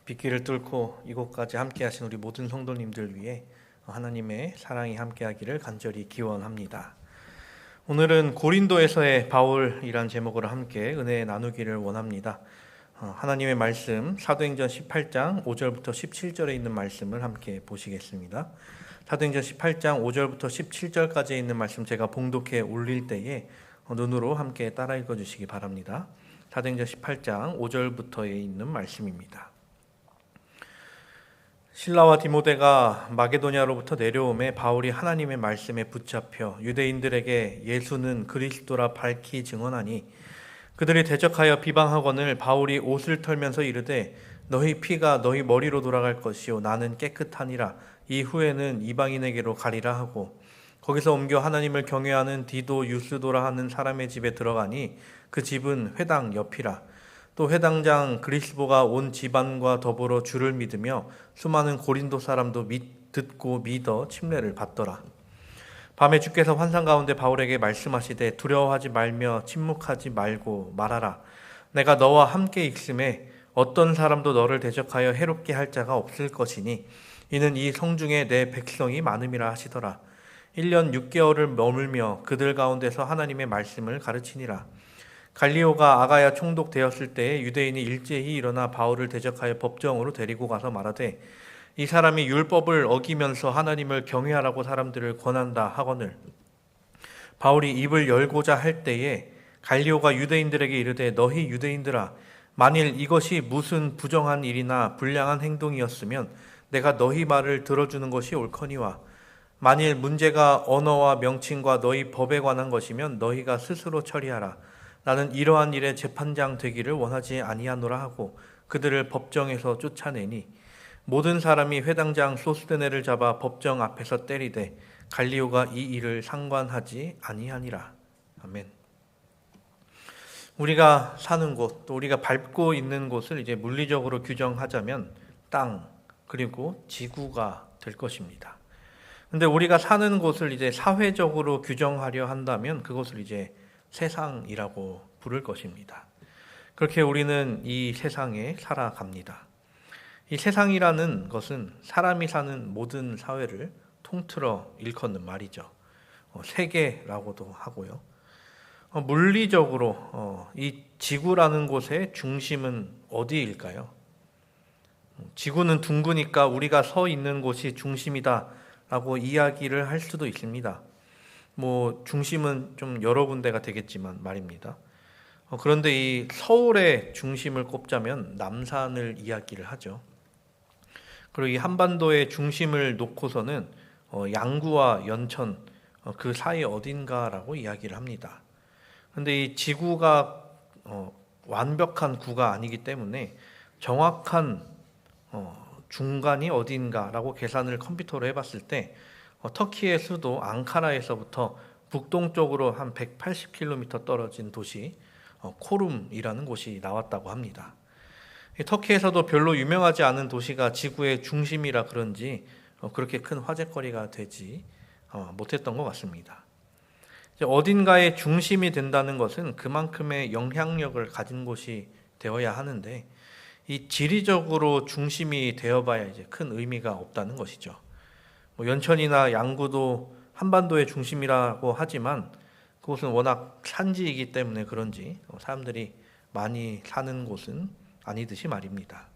빗길을 뚫고 이곳까지 함께하신 우리 모든 성도님들 위해 하나님의 사랑이 함께하기를 간절히 기원합니다. 오늘은 고린도에서의 바울이란 제목으로 함께 은혜 나누기를 원합니다. 하나님의 말씀 사도행전 18장 5절부터 17절에 있는 말씀을 함께 보시겠습니다. 사도행전 18장 5절부터 17절까지 있는 말씀 제가 봉독해 올릴 때에 눈으로 함께 따라 읽어주시기 바랍니다. 사도행전 18장 5절부터에 있는 말씀입니다. 실라와 디모데가 마게도냐로부터 내려오매 바울이 하나님의 말씀에 붙잡혀 유대인들에게 예수는 그리스도라 밝히 증언하니 그들이 대적하여 비방하거늘 바울이 옷을 털면서 이르되 너희 피가 너희 머리로 돌아갈 것이요 나는 깨끗하니라 이후에는 이방인에게로 가리라 하고 거기서 옮겨 하나님을 경외하는 디도 유스도라 하는 사람의 집에 들어가니 그 집은 회당 옆이라. 또 회당장 그리스보가 온 집안과 더불어 주를 믿으며 수많은 고린도 사람도 듣고 믿어 침례를 받더라. 밤에 주께서 환상 가운데 바울에게 말씀하시되 두려워하지 말며 침묵하지 말고 말하라. 내가 너와 함께 있음에 어떤 사람도 너를 대적하여 해롭게 할 자가 없을 것이니 이는 이 성중에 내 백성이 많음이라 하시더라. 1년 6개월을 머물며 그들 가운데서 하나님의 말씀을 가르치니라. 갈리오가 아가야 총독되었을 때에 유대인이 일제히 일어나 바울을 대적하여 법정으로 데리고 가서 말하되 이 사람이 율법을 어기면서 하나님을 경외하라고 사람들을 권한다 하거늘 바울이 입을 열고자 할 때에 갈리오가 유대인들에게 이르되 너희 유대인들아 만일 이것이 무슨 부정한 일이나 불량한 행동이었으면 내가 너희 말을 들어주는 것이 옳거니와 만일 문제가 언어와 명칭과 너희 법에 관한 것이면 너희가 스스로 처리하라. 나는 이러한 일에 재판장 되기를 원하지 아니하노라 하고 그들을 법정에서 쫓아내니 모든 사람이 회당장 소스데네를 잡아 법정 앞에서 때리되 갈리오가 이 일을 상관하지 아니하니라. 아멘. 우리가 사는 곳, 또 우리가 밟고 있는 곳을 이제 물리적으로 규정하자면 땅 그리고 지구가 될 것입니다. 근데 우리가 사는 곳을 이제 사회적으로 규정하려 한다면 그것을 이제 세상이라고 부를 것입니다. 그렇게 우리는 이 세상에 살아갑니다. 이 세상이라는 것은 사람이 사는 모든 사회를 통틀어 일컫는 말이죠. 세계라고도 하고요. 물리적으로 이 지구라는 곳의 중심은 어디일까요? 지구는 둥그니까 우리가 서 있는 곳이 중심이다라고 이야기를 할 수도 있습니다. 중심은 좀 여러 군데가 되겠지만 말입니다. 그런데 이 서울의 중심을 꼽자면 남산을 이야기를 하죠. 그리고 이 한반도의 중심을 놓고서는 양구와 연천 그 사이 어딘가라고 이야기를 합니다. 그런데 이 지구가 완벽한 구가 아니기 때문에 정확한 중간이 어딘가라고 계산을 컴퓨터로 해봤을 때 터키의 수도 앙카라에서부터 북동쪽으로 한 180km 떨어진 도시 코룸이라는 곳이 나왔다고 합니다. 터키에서도 별로 유명하지 않은 도시가 지구의 중심이라 그런지 그렇게 큰 화제거리가 되지 못했던 것 같습니다. 어딘가의 중심이 된다는 것은 그만큼의 영향력을 가진 곳이 되어야 하는데 이 지리적으로 중심이 되어봐야 이제 큰 의미가 없다는 것이죠. 연천이나 양구도 한반도의 중심이라고 하지만 그곳은 워낙 산지이기 때문에 그런지 사람들이 많이 사는 곳은 아니듯이 말입니다.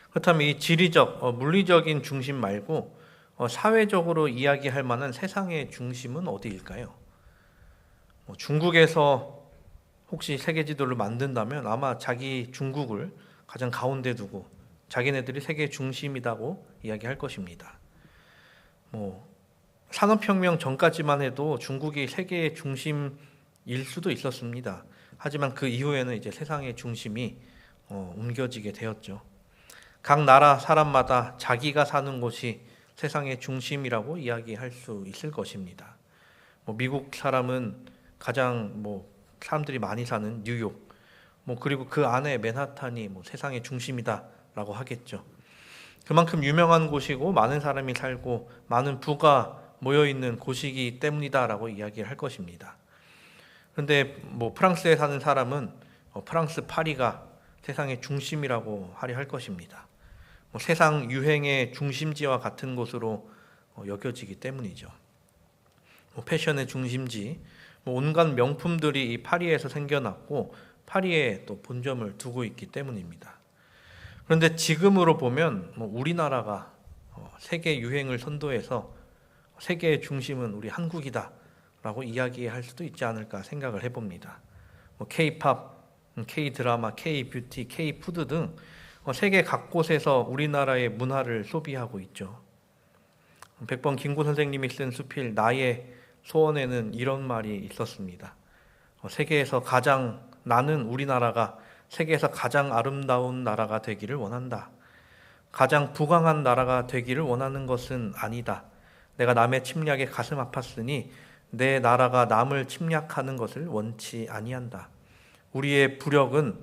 그렇다면 이 지리적, 물리적인 중심 말고 사회적으로 이야기할 만한 세상의 중심은 어디일까요? 중국에서 혹시 세계 지도를 만든다면 아마 자기 중국을 가장 가운데 두고 자기네들이 세계 중심이라고 이야기할 것입니다. 산업혁명 전까지만 해도 중국이 세계의 중심일 수도 있었습니다. 하지만 그 이후에는 이제 세상의 중심이 옮겨지게 되었죠. 각 나라 사람마다 자기가 사는 곳이 세상의 중심이라고 이야기할 수 있을 것입니다. 미국 사람은 가장 사람들이 많이 사는 뉴욕, 그리고 그 안에 맨하탄이 세상의 중심이다라고 하겠죠. 그만큼 유명한 곳이고 많은 사람이 살고 많은 부가 모여있는 곳이기 때문이다라고 이야기를 할 것입니다. 그런데 프랑스에 사는 사람은 프랑스 파리가 세상의 중심이라고 하려 할 것입니다. 세상 유행의 중심지와 같은 곳으로 여겨지기 때문이죠. 패션의 중심지, 온갖 명품들이 이 파리에서 생겨났고 파리에 또 본점을 두고 있기 때문입니다. 그런데 지금으로 보면 우리나라가 세계 유행을 선도해서 세계의 중심은 우리 한국이다 라고 이야기할 수도 있지 않을까 생각을 해봅니다. K-팝, K-드라마, K-뷰티, K-푸드 등 세계 각곳에서 우리나라의 문화를 소비하고 있죠. 백번 김구 선생님이 쓴 수필 나의 소원에는 이런 말이 있었습니다. 세계에서 가장 나는 우리나라가 세계에서 가장 아름다운 나라가 되기를 원한다. 가장 부강한 나라가 되기를 원하는 것은 아니다. 내가 남의 침략에 가슴 아팠으니 내 나라가 남을 침략하는 것을 원치 아니한다. 우리의 부력은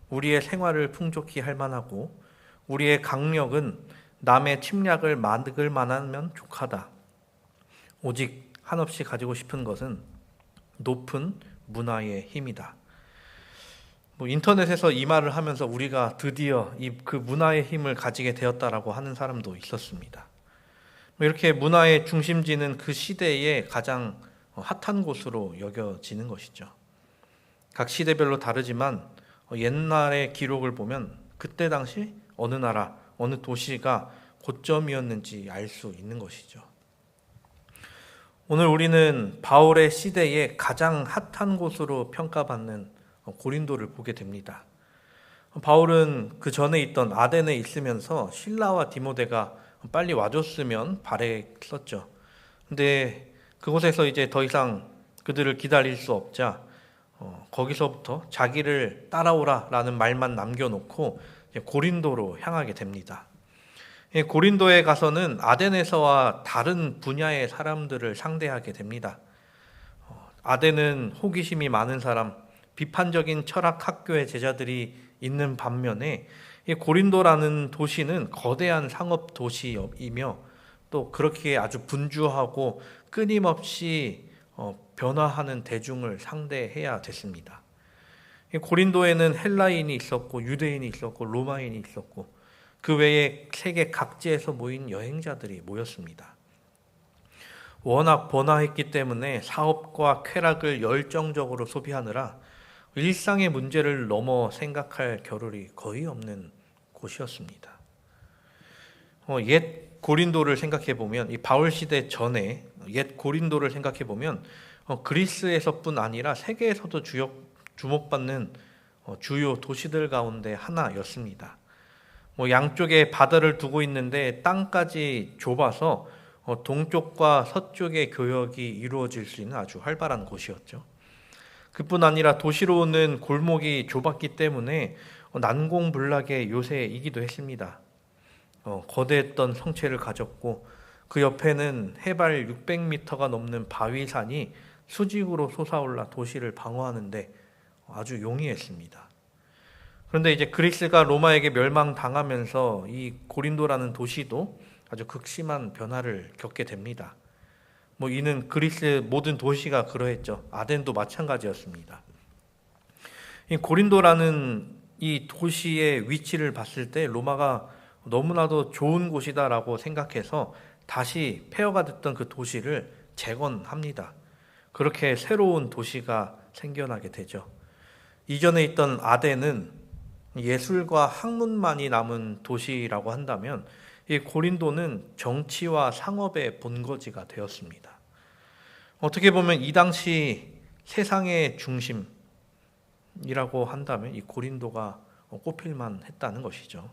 우리의 생활을 풍족히 할 만하고 우리의 강력은 남의 침략을 막을 만하면 족하다. 오직 한없이 가지고 싶은 것은 높은 문화의 힘이다. 인터넷에서 이 말을 하면서 우리가 드디어 그 문화의 힘을 가지게 되었다라고 하는 사람도 있었습니다. 이렇게 문화의 중심지는 그 시대의 가장 핫한 곳으로 여겨지는 것이죠. 각 시대별로 다르지만 옛날의 기록을 보면 그때 당시 어느 나라, 어느 도시가 고점이었는지 알 수 있는 것이죠. 오늘 우리는 바울의 시대의 가장 핫한 곳으로 평가받는 고린도를 보게 됩니다. 바울은 그 전에 있던 아덴에 있으면서 실라와 디모데가 빨리 와줬으면 바랬었죠. 근데 그곳에서 이제 더 이상 그들을 기다릴 수 없자 거기서부터 자기를 따라오라라는 말만 남겨놓고 고린도로 향하게 됩니다. 고린도에 가서는 아덴에서와 다른 분야의 사람들을 상대하게 됩니다. 아덴은 호기심이 많은 사람, 비판적인 철학 학교의 제자들이 있는 반면에 이 고린도라는 도시는 거대한 상업 도시이며 또 그렇게 아주 분주하고 끊임없이 변화하는 대중을 상대해야 됐습니다. 고린도에는 헬라인이 있었고 유대인이 있었고 로마인이 있었고 그 외에 세계 각지에서 모인 여행자들이 모였습니다. 워낙 번화했기 때문에 사업과 쾌락을 열정적으로 소비하느라 일상의 문제를 넘어 생각할 겨를이 거의 없는 곳이었습니다. 옛 고린도를 생각해 보면 이 바울 시대 전에 옛 고린도를 생각해 보면 그리스에서뿐 아니라 세계에서도 주목받는 주요 도시들 가운데 하나였습니다. 양쪽에 바다를 두고 있는데 땅까지 좁아서 동쪽과 서쪽의 교역이 이루어질 수 있는 아주 활발한 곳이었죠. 그뿐 아니라 도시로 오는 골목이 좁았기 때문에 난공불락의 요새이기도 했습니다. 거대했던 성체를 가졌고 그 옆에는 해발 600m가 넘는 바위산이 수직으로 솟아올라 도시를 방어하는데 아주 용이했습니다. 그런데 이제 그리스가 로마에게 멸망당하면서 이 고린도라는 도시도 아주 극심한 변화를 겪게 됩니다. 이는 그리스 모든 도시가 그러했죠. 아덴도 마찬가지였습니다. 이 고린도라는 이 도시의 위치를 봤을 때 로마가 너무나도 좋은 곳이다라고 생각해서 다시 폐허가 됐던 그 도시를 재건합니다. 그렇게 새로운 도시가 생겨나게 되죠. 이전에 있던 아덴은 예술과 학문만이 남은 도시라고 한다면 이 고린도는 정치와 상업의 본거지가 되었습니다. 어떻게 보면 이 당시 세상의 중심이라고 한다면 이 고린도가 꼽힐만 했다는 것이죠.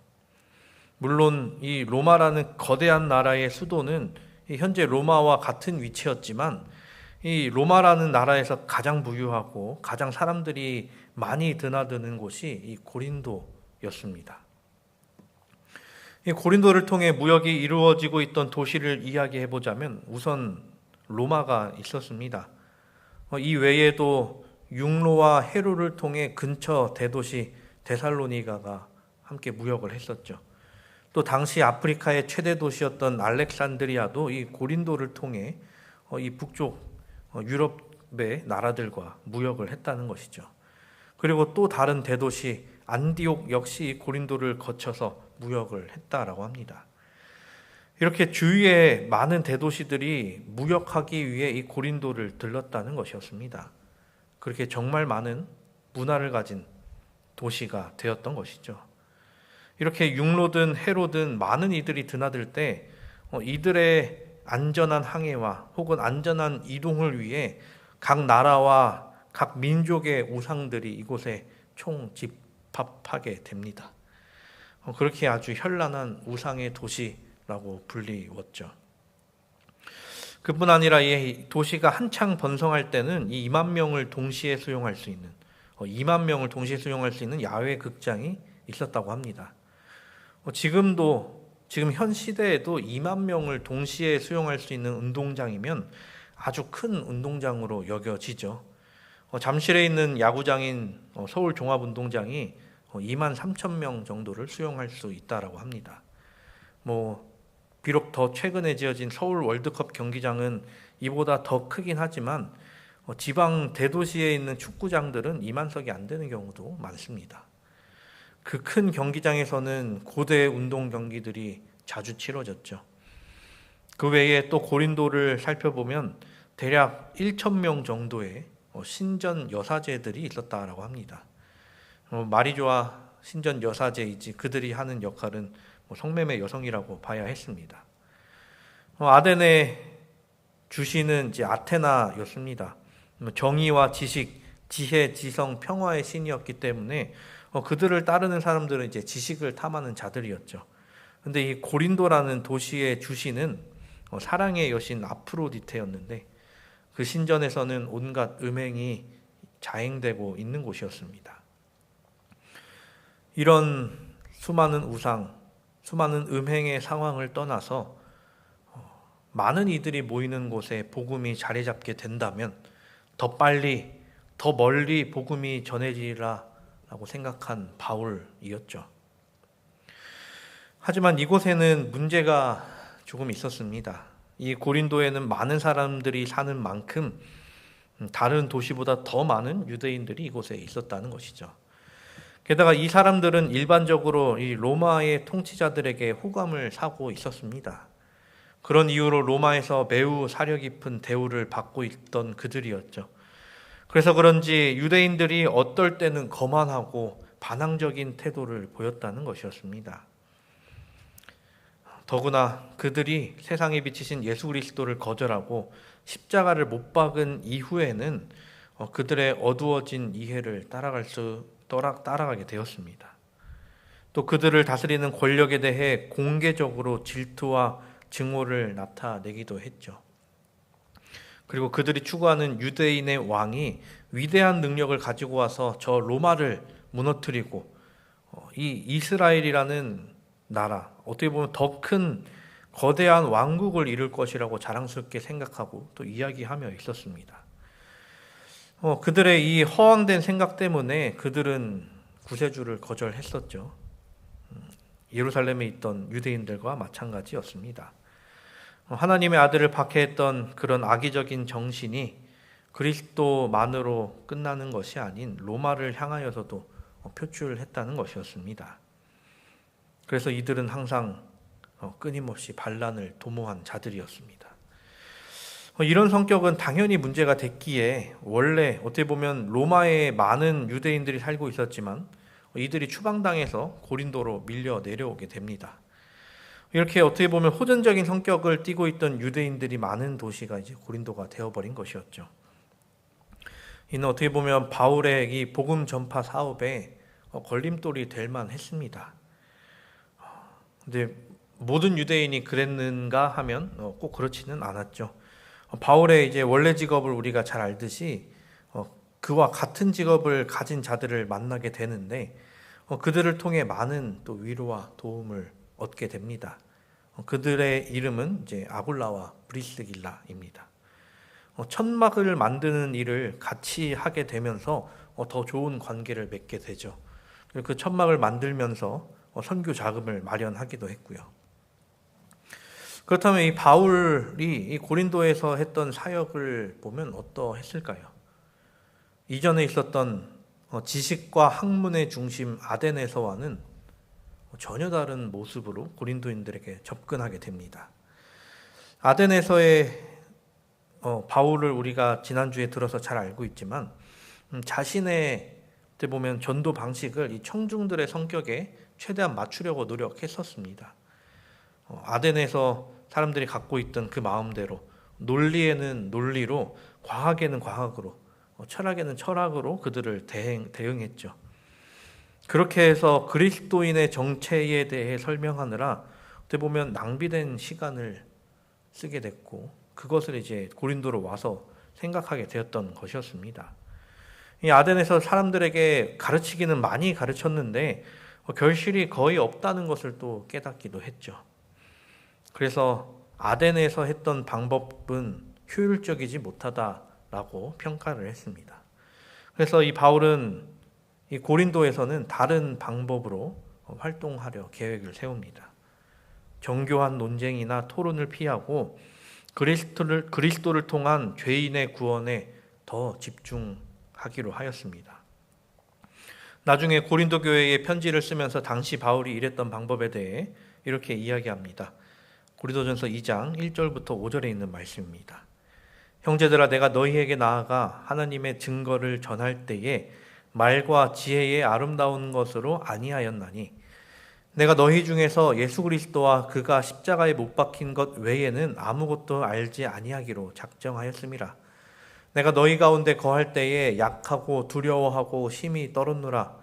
물론 이 로마라는 거대한 나라의 수도는 현재 로마와 같은 위치였지만 이 로마라는 나라에서 가장 부유하고 가장 사람들이 많이 드나드는 곳이 이 고린도였습니다. 이 고린도를 통해 무역이 이루어지고 있던 도시를 이야기해 보자면 우선 로마가 있었습니다. 이 외에도 육로와 해로를 통해 근처 대도시 데살로니가가 함께 무역을 했었죠. 또 당시 아프리카의 최대 도시였던 알렉산드리아도 이 고린도를 통해 이 북쪽 유럽의 나라들과 무역을 했다는 것이죠. 그리고 또 다른 대도시 안디옥 역시 고린도를 거쳐서 무역을 했다라고 합니다. 이렇게 주위에 많은 대도시들이 무역하기 위해 이 고린도를 들렀다는 것이었습니다. 그렇게 정말 많은 문화를 가진 도시가 되었던 것이죠. 이렇게 육로든 해로든 많은 이들이 드나들 때 이들의 안전한 항해와 혹은 안전한 이동을 위해 각 나라와 각 민족의 우상들이 이곳에 총집합하게 됩니다. 그렇게 아주 현란한 우상의 도시라고 불리웠죠. 그뿐 아니라 이 도시가 한창 번성할 때는 이 2만 명을 동시에 수용할 수 있는 2만 명을 동시에 수용할 수 있는 야외 극장이 있었다고 합니다. 지금 현 시대에도 2만 명을 동시에 수용할 수 있는 운동장이면 아주 큰 운동장으로 여겨지죠. 잠실에 있는 야구장인 서울종합운동장이 2만 3천 명 정도를 수용할 수 있다라고 합니다. 비록 더 최근에 지어진 서울 월드컵 경기장은 이보다 더 크긴 하지만 지방 대도시에 있는 축구장들은 2만석이 안 되는 경우도 많습니다. 그 큰 경기장에서는 고대 운동 경기들이 자주 치러졌죠. 그 외에 또 고린도를 살펴보면 대략 1,000명 정도의 신전 여사제들이 있었다라고 합니다. 말이 좋아 신전 여사제이지 그들이 하는 역할은 성매매 여성이라고 봐야 했습니다. 아덴의 주신은 이제 아테나였습니다. 정의와 지식, 지혜, 지성, 평화의 신이었기 때문에 그들을 따르는 사람들은 이제 지식을 탐하는 자들이었죠. 근데 이 고린도라는 도시의 주신은 사랑의 여신 아프로디테였는데 그 신전에서는 온갖 음행이 자행되고 있는 곳이었습니다. 이런 수많은 우상, 수많은 음행의 상황을 떠나서 많은 이들이 모이는 곳에 복음이 자리 잡게 된다면 더 빨리, 더 멀리 복음이 전해지리라 라고 생각한 바울이었죠. 하지만 이곳에는 문제가 조금 있었습니다. 이 고린도에는 많은 사람들이 사는 만큼 다른 도시보다 더 많은 유대인들이 이곳에 있었다는 것이죠. 게다가 이 사람들은 일반적으로 이 로마의 통치자들에게 호감을 사고 있었습니다. 그런 이유로 로마에서 매우 사려 깊은 대우를 받고 있던 그들이었죠. 그래서 그런지 유대인들이 어떨 때는 거만하고 반항적인 태도를 보였다는 것이었습니다. 더구나 그들이 세상에 비치신 예수 그리스도를 거절하고 십자가를 못 박은 이후에는 그들의 어두워진 이해를 따라가게 되었습니다. 또 그들을 다스리는 권력에 대해 공개적으로 질투와 증오를 나타내기도 했죠. 그리고 그들이 추구하는 유대인의 왕이 위대한 능력을 가지고 와서 저 로마를 무너뜨리고 이 이스라엘이라는 나라, 어떻게 보면 더 큰 거대한 왕국을 이룰 것이라고 자랑스럽게 생각하고 또 이야기하며 있었습니다. 그들의 이 허황된 생각 때문에 그들은 구세주를 거절했었죠. 예루살렘에 있던 유대인들과 마찬가지였습니다. 하나님의 아들을 박해했던 그런 악의적인 정신이 그리스도만으로 끝나는 것이 아닌 로마를 향하여서도 표출했다는 것이었습니다. 그래서 이들은 항상 끊임없이 반란을 도모한 자들이었습니다. 이런 성격은 당연히 문제가 됐기에 원래 어떻게 보면 로마에 많은 유대인들이 살고 있었지만 이들이 추방당해서 고린도로 밀려 내려오게 됩니다. 이렇게 어떻게 보면 호전적인 성격을 띠고 있던 유대인들이 많은 도시가 이제 고린도가 되어버린 것이었죠. 이는 어떻게 보면 바울의 이 복음 전파 사업에 걸림돌이 될 만했습니다. 근데 모든 유대인이 그랬는가 하면 꼭 그렇지는 않았죠. 바울의 이제 원래 직업을 우리가 잘 알듯이 그와 같은 직업을 가진 자들을 만나게 되는데 그들을 통해 많은 또 위로와 도움을 얻게 됩니다. 그들의 이름은 이제 아굴라와 브리스길라입니다. 천막을 만드는 일을 같이 하게 되면서 더 좋은 관계를 맺게 되죠. 그 천막을 만들면서 선교 자금을 마련하기도 했고요. 그렇다면 이 바울이 이 고린도에서 했던 사역을 보면 어떠했을까요? 이전에 있었던 지식과 학문의 중심 아덴에서와는 전혀 다른 모습으로 고린도인들에게 접근하게 됩니다. 아덴에서의 바울을 우리가 지난주에 들어서 잘 알고 있지만 자신의 어떻게 보면 전도 방식을 이 청중들의 성격에 최대한 맞추려고 노력했었습니다. 아덴에서 사람들이 갖고 있던 그 마음대로 논리에는 논리로, 과학에는 과학으로, 철학에는 철학으로 그들을 대응했죠. 그렇게 해서 그리스도인의 정체에 대해 설명하느라 어떻게 보면 낭비된 시간을 쓰게 됐고, 그것을 이제 고린도로 와서 생각하게 되었던 것이었습니다. 이 아덴에서 사람들에게 가르치기는 많이 가르쳤는데 결실이 거의 없다는 것을 또 깨닫기도 했죠. 그래서 아덴에서 했던 방법은 효율적이지 못하다라고 평가를 했습니다. 그래서 이 바울은 이 고린도에서는 다른 방법으로 활동하려 계획을 세웁니다. 정교한 논쟁이나 토론을 피하고 그리스도를 통한 죄인의 구원에 더 집중하기로 하였습니다. 나중에 고린도 교회에 편지를 쓰면서 당시 바울이 일했던 방법에 대해 이렇게 이야기합니다. 고린도전서 2장 1절부터 5절에 있는 말씀입니다. 형제들아, 내가 너희에게 나아가 하나님의 증거를 전할 때에 말과 지혜의 아름다운 것으로 아니하였나니 내가 너희 중에서 예수 그리스도와 그가 십자가에 못 박힌 것 외에는 아무것도 알지 아니하기로 작정하였음이라. 내가 너희 가운데 거할 때에 약하고 두려워하고 심히 떨었노라.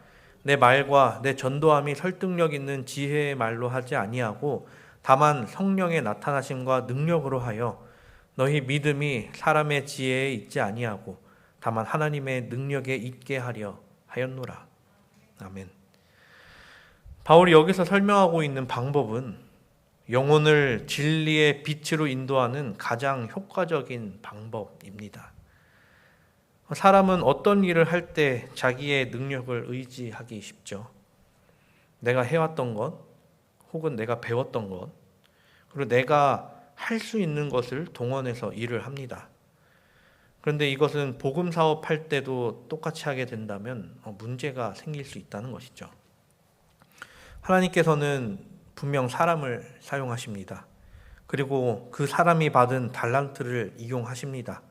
내 말과 내 전도함이 설득력 있는 지혜의 말로 하지 아니하고 다만 성령의 나타나심과 능력으로 하여 너희 믿음이 사람의 지혜에 있지 아니하고 다만 하나님의 능력에 있게 하려 하였노라. 아멘. 바울이 여기서 설명하고 있는 방법은 영혼을 진리의 빛으로 인도하는 가장 효과적인 방법입니다. 사람은 어떤 일을 할 때 자기의 능력을 의지하기 쉽죠. 내가 해왔던 것, 혹은 내가 배웠던 것, 그리고 내가 할 수 있는 것을 동원해서 일을 합니다. 그런데 이것은 복음 사업할 때도 똑같이 하게 된다면 문제가 생길 수 있다는 것이죠. 하나님께서는 분명 사람을 사용하십니다. 그리고 그 사람이 받은 달란트를 이용하십니다.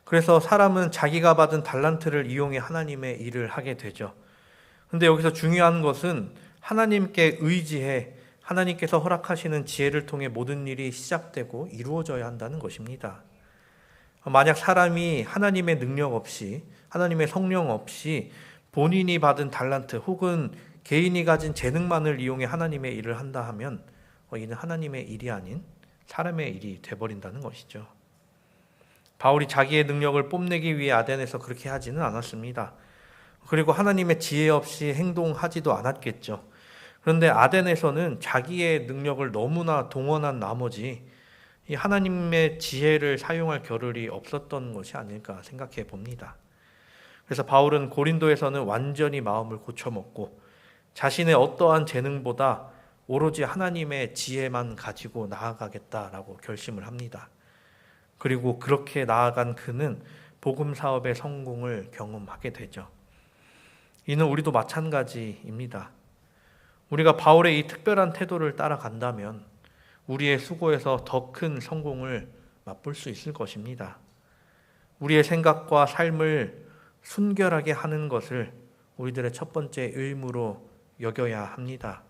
그래서 사람은 자기가 받은 달란트를 이용해 하나님의 일을 하게 되죠. 그런데 여기서 중요한 것은 하나님께 의지해 하나님께서 허락하시는 지혜를 통해 모든 일이 시작되고 이루어져야 한다는 것입니다. 만약 사람이 하나님의 능력 없이, 하나님의 성령 없이 본인이 받은 달란트 혹은 개인이 가진 재능만을 이용해 하나님의 일을 한다 하면 이는 하나님의 일이 아닌 사람의 일이 돼버린다는 것이죠. 바울이 자기의 능력을 뽐내기 위해 아덴에서 그렇게 하지는 않았습니다. 그리고 하나님의 지혜 없이 행동하지도 않았겠죠. 그런데 아덴에서는 자기의 능력을 너무나 동원한 나머지 이 하나님의 지혜를 사용할 겨를이 없었던 것이 아닐까 생각해 봅니다. 그래서 바울은 고린도에서는 완전히 마음을 고쳐먹고 자신의 어떠한 재능보다 오로지 하나님의 지혜만 가지고 나아가겠다라고 결심을 합니다. 그리고 그렇게 나아간 그는 복음 사업의 성공을 경험하게 되죠. 이는 우리도 마찬가지입니다. 우리가 바울의 이 특별한 태도를 따라간다면 우리의 수고에서 더 큰 성공을 맛볼 수 있을 것입니다. 우리의 생각과 삶을 순결하게 하는 것을 우리들의 첫 번째 의무로 여겨야 합니다.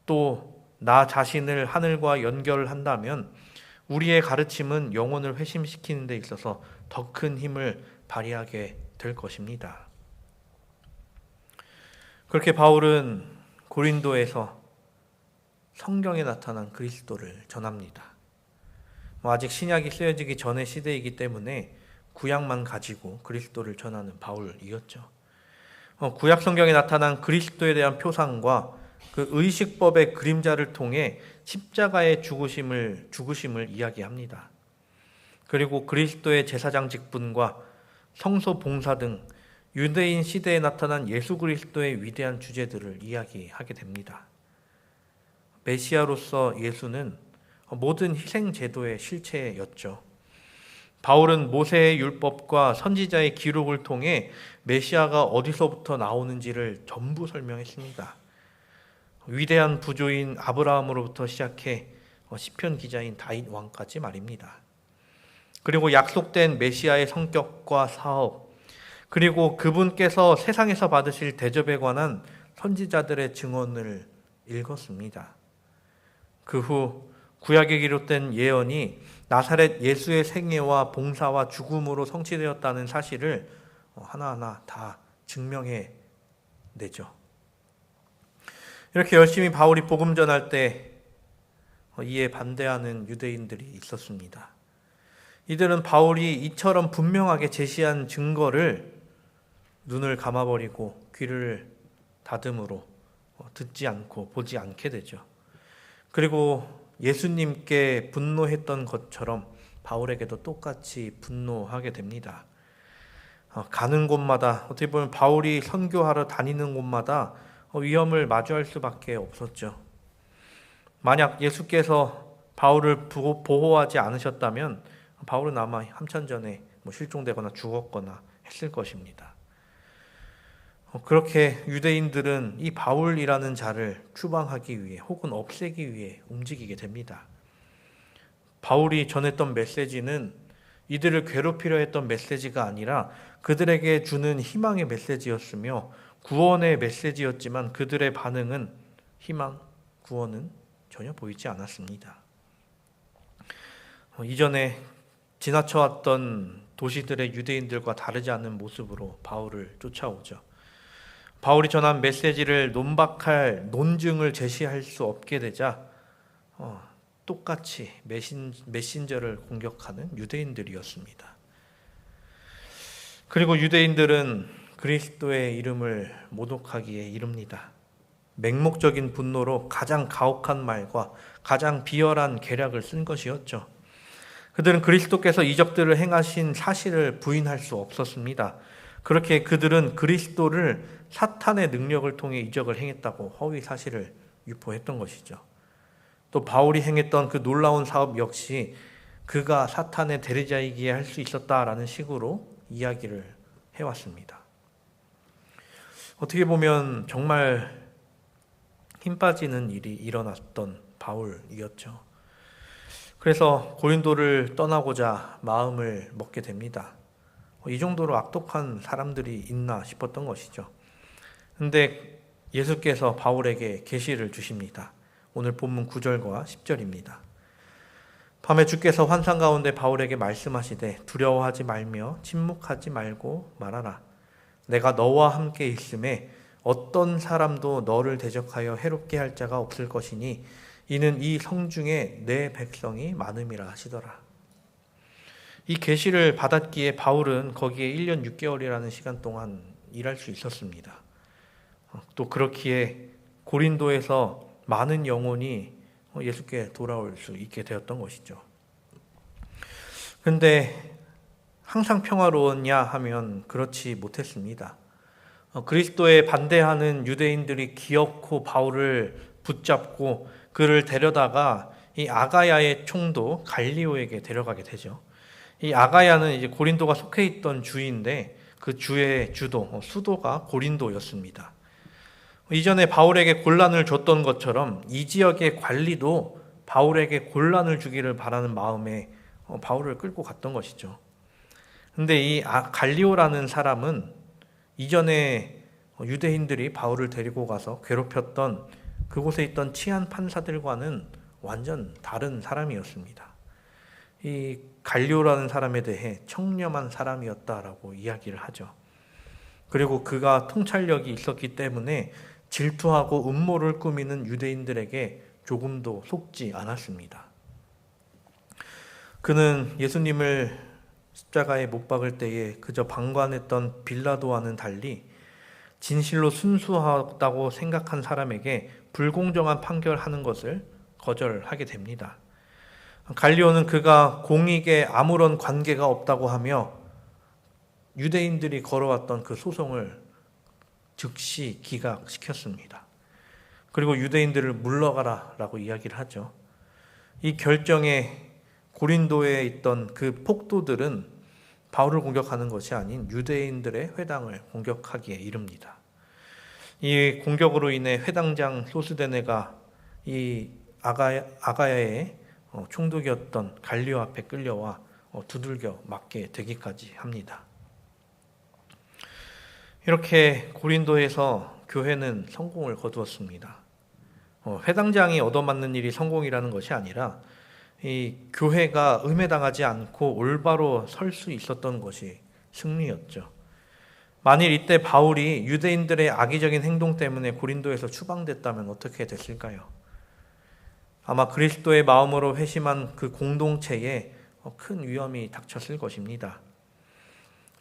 또 나 자신을 하늘과 연결한다면 우리의 가르침은 영혼을 회심시키는 데 있어서 더 큰 힘을 발휘하게 될 것입니다. 그렇게 바울은 고린도에서 성경에 나타난 그리스도를 전합니다. 아직 신약이 쓰여지기 전의 시대이기 때문에 구약만 가지고 그리스도를 전하는 바울이었죠. 구약 성경에 나타난 그리스도에 대한 표상과 그 의식법의 그림자를 통해 십자가의 죽으심을 이야기합니다. 그리고 그리스도의 제사장 직분과 성소 봉사 등 유대인 시대에 나타난 예수 그리스도의 위대한 주제들을 이야기하게 됩니다. 메시아로서 예수는 모든 희생 제도의 실체였죠. 바울은 모세의 율법과 선지자의 기록을 통해 메시아가 어디서부터 나오는지를 전부 설명했습니다. 위대한 부조인 아브라함으로부터 시작해 시편 기자인 다윗 왕까지 말입니다. 그리고 약속된 메시아의 성격과 사업, 그리고 그분께서 세상에서 받으실 대접에 관한 선지자들의 증언을 읽었습니다. 그 후 구약에 기록된 예언이 나사렛 예수의 생애와 봉사와 죽음으로 성취되었다는 사실을 하나하나 다 증명해 내죠. 이렇게 열심히 바울이 복음 전할 때 이에 반대하는 유대인들이 있었습니다. 이들은 바울이 이처럼 분명하게 제시한 증거를 눈을 감아버리고 귀를 다듬으로 듣지 않고 보지 않게 되죠. 그리고 예수님께 분노했던 것처럼 바울에게도 똑같이 분노하게 됩니다. 가는 곳마다, 어떻게 보면 바울이 선교하러 다니는 곳마다 위험을 마주할 수밖에 없었죠. 만약 예수께서 바울을 보호하지 않으셨다면 바울은 아마 한참 전에 실종되거나 죽었거나 했을 것입니다. 그렇게 유대인들은 이 바울이라는 자를 추방하기 위해 혹은 없애기 위해 움직이게 됩니다. 바울이 전했던 메시지는 이들을 괴롭히려 했던 메시지가 아니라 그들에게 주는 희망의 메시지였으며 구원의 메시지였지만 그들의 반응은 희망, 구원은 전혀 보이지 않았습니다. 이전에 지나쳐왔던 도시들의 유대인들과 다르지 않은 모습으로 바울을 쫓아오죠. 바울이 전한 메시지를 논박할 논증을 제시할 수 없게 되자 똑같이 메신저를 공격하는 유대인들이었습니다. 그리고 유대인들은 그리스도의 이름을 모독하기에 이릅니다. 맹목적인 분노로 가장 가혹한 말과 가장 비열한 계략을 쓴 것이었죠. 그들은 그리스도께서 이적들을 행하신 사실을 부인할 수 없었습니다. 그렇게 그들은 그리스도를 사탄의 능력을 통해 이적을 행했다고 허위 사실을 유포했던 것이죠. 또 바울이 행했던 그 놀라운 사업 역시 그가 사탄의 대리자이기에 할 수 있었다라는 식으로 이야기를 해왔습니다. 어떻게 보면 정말 힘 빠지는 일이 일어났던 바울이었죠. 그래서 고린도를 떠나고자 마음을 먹게 됩니다. 이 정도로 악독한 사람들이 있나 싶었던 것이죠. 근데 예수께서 바울에게 계시를 주십니다. 오늘 본문 9절과 10절입니다. 밤에 주께서 환상 가운데 바울에게 말씀하시되 두려워하지 말며 침묵하지 말고 말하라. 내가 너와 함께 있음에 어떤 사람도 너를 대적하여 해롭게 할 자가 없을 것이니 이는 이 성중에 내 백성이 많음이라 하시더라. 이 계시를 받았기에 바울은 거기에 1년 6개월이라는 시간 동안 일할 수 있었습니다. 또 그렇기에 고린도에서 많은 영혼이 예수께 돌아올 수 있게 되었던 것이죠. 그런데 항상 평화로웠냐 하면 그렇지 못했습니다. 그리스도에 반대하는 유대인들이 기어코 바울을 붙잡고 그를 데려다가 이 아가야의 총독 갈리오에게 데려가게 되죠. 이 아가야는 이제 고린도가 속해 있던 주인데 그 주의 수도가 고린도였습니다. 이전에 바울에게 곤란을 줬던 것처럼 이 지역의 관리도 바울에게 곤란을 주기를 바라는 마음에 바울을 끌고 갔던 것이죠. 근데 이 갈리오라는 사람은 이전에 유대인들이 바울을 데리고 가서 괴롭혔던 그곳에 있던 치안 판사들과는 완전 다른 사람이었습니다. 이 갈리오라는 사람에 대해 청렴한 사람이었다라고 이야기를 하죠. 그리고 그가 통찰력이 있었기 때문에 질투하고 음모를 꾸미는 유대인들에게 조금도 속지 않았습니다. 그는 예수님을 십자가에 못 박을 때에 그저 방관했던 빌라도와는 달리 진실로 순수하다고 생각한 사람에게 불공정한 판결하는 것을 거절하게 됩니다. 갈리오는 그가 공익에 아무런 관계가 없다고 하며 유대인들이 걸어왔던 그 소송을 즉시 기각시켰습니다. 그리고 유대인들을 물러가라 라고 이야기를 하죠. 이 결정에 고린도에 있던 그 폭도들은 바울을 공격하는 것이 아닌 유대인들의 회당을 공격하기에 이릅니다. 이 공격으로 인해 회당장 소스데네가 이 아가야의 총독이었던 갈리오 앞에 끌려와 두들겨 맞게 되기까지 합니다. 이렇게 고린도에서 교회는 성공을 거두었습니다. 회당장이 얻어맞는 일이 성공이라는 것이 아니라 이 교회가 음해당하지 않고 올바로 설 수 있었던 것이 승리였죠. 만일 이때 바울이 유대인들의 악의적인 행동 때문에 고린도에서 추방됐다면 어떻게 됐을까요? 아마 그리스도의 마음으로 회심한 그 공동체에 큰 위험이 닥쳤을 것입니다.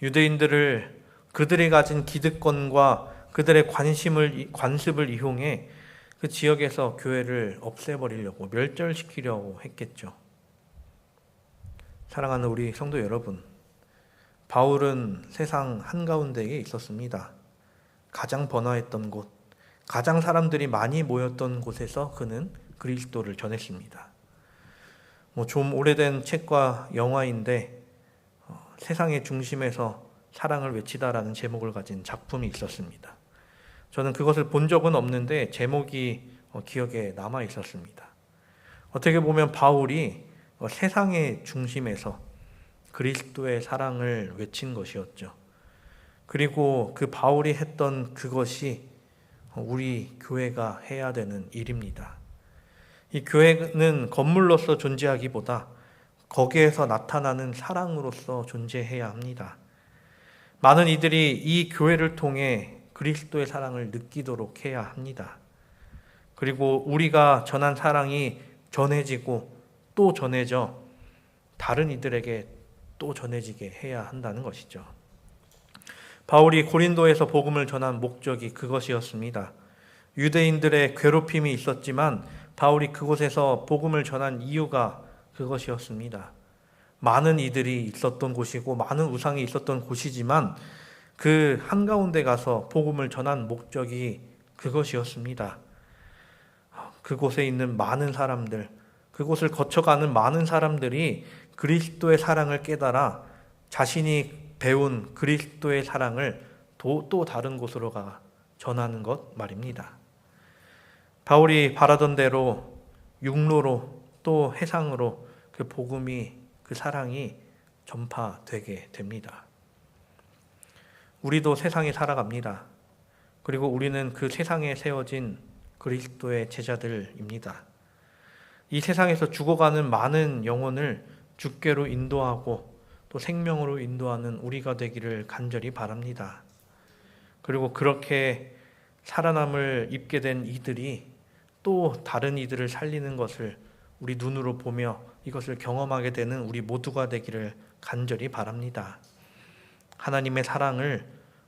유대인들을 그들이 가진 기득권과 그들의 관습을 이용해 그 지역에서 교회를 없애버리려고 멸절시키려고 했겠죠. 사랑하는 우리 성도 여러분, 바울은 세상 한가운데에 있었습니다. 가장 번화했던 곳, 가장 사람들이 많이 모였던 곳에서 그는 그리스도를 전했습니다. 좀 오래된 책과 영화인데 세상의 중심에서 사랑을 외치다라는 제목을 가진 작품이 있었습니다. 저는 그것을 본 적은 없는데 제목이 기억에 남아 있었습니다. 어떻게 보면 바울이 세상의 중심에서 그리스도의 사랑을 외친 것이었죠. 그리고 그 바울이 했던 그것이 우리 교회가 해야 되는 일입니다. 이 교회는 건물로서 존재하기보다 거기에서 나타나는 사랑으로서 존재해야 합니다. 많은 이들이 이 교회를 통해 그리스도의 사랑을 느끼도록 해야 합니다. 그리고 우리가 전한 사랑이 전해지고 또 전해져 다른 이들에게 또 전해지게 해야 한다는 것이죠. 바울이 고린도에서 복음을 전한 목적이 그것이었습니다. 유대인들의 괴롭힘이 있었지만 바울이 그곳에서 복음을 전한 이유가 그것이었습니다. 많은 이들이 있었던 곳이고 많은 우상이 있었던 곳이지만 그 한가운데 가서 복음을 전한 목적이 그것이었습니다. 그곳에 있는 많은 사람들, 그곳을 거쳐가는 많은 사람들이 그리스도의 사랑을 깨달아 자신이 배운 그리스도의 사랑을 또 다른 곳으로 가 전하는 것 말입니다. 바울이 바라던 대로 육로로 또 해상으로 그 복음이 그 사랑이 전파되게 됩니다. 우리도 세상에 살아갑니다. 그리고 우리는 그 세상에 세워진 그리스도의 제자들입니다. 이 세상에서 죽어가는 많은 영혼을 주께로 인도하고 또 생명으로 인도하는 우리가 되기를 간절히 바랍니다. 그리고 그렇게 살아남을 입게 된 이들이 또 다른 이들을 살리는 것을 우리 눈으로 보며 이것을 경험하게 되는 우리 모두가 되기를 간절히 바랍니다. 하나님의 사랑을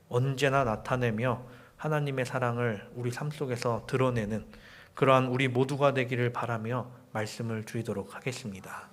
언제나 나타내며 하나님의 사랑을 우리 삶 속에서 드러내는 그러한 우리 모두가 되기를 바라며 말씀을 드리도록 하겠습니다.